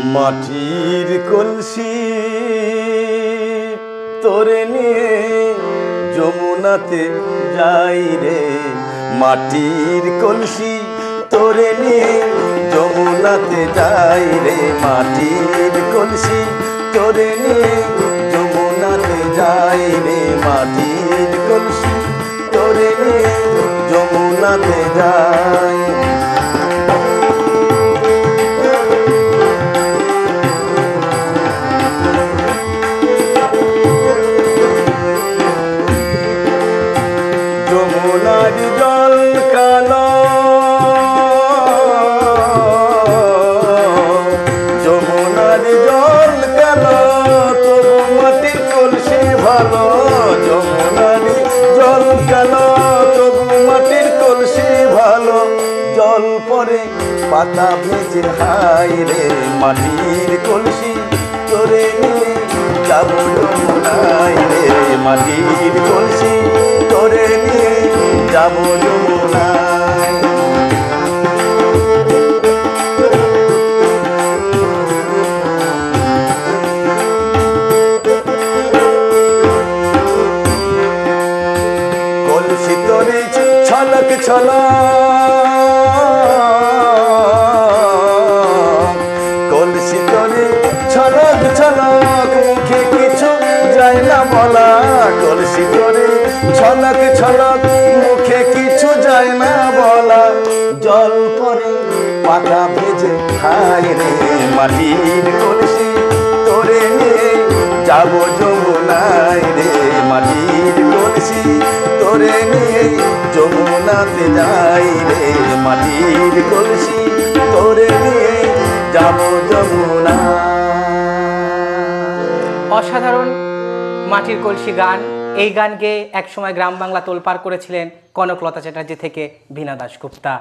মাটির কলসি তোরে নিয়ে যমুনাতে যাই রে, মাটির কলসি তোরে নিয়ে যমুনাতে যাই রে, মাটির কলসি তোরে নিয়ে যমুনাতে যাই রে, মাটির কলসি তোরে নিয়ে যমুনাতে যাই। যমুনার জল কালো, যমুনার জল কালো, তবু মাটির কলসি ভালো, যমুনার জল কালো, তবু মাটির কলসি ভালো, জল পরে পাতা ভেজে হাই রে, মাটির কলসি তোরে নিয়ে যাবো যমুনায় রে, মাটির কলসি তোরে নিয়ে যাবো যমুনায়। কলসি তোরে ছলক ছলক, কলসি তোরে ছলক ছলক, মুখে কিছু যায় না বলা, কলসি তোরে ছলক ছলক, মুখে কিছু যায় না বলা, জল পরে পাতা ভেজে খাই রে, মাটির কলসি তোরে নিয়ে যাবো যমুনায় রে, মাটির কলসি তোরে নিয়ে যমুনাতে যাই রে, মাটির কলসি তোরে নিয়ে যাবো যমুনায়। অসাধারণ মাটির কলসি গান। এই গান গেয়ে একসময় গ্রাম বাংলা তোলপাড় করেছিলেন কনকলতা চ্যাটার্জি থেকে বীণা দাশগুপ্তা।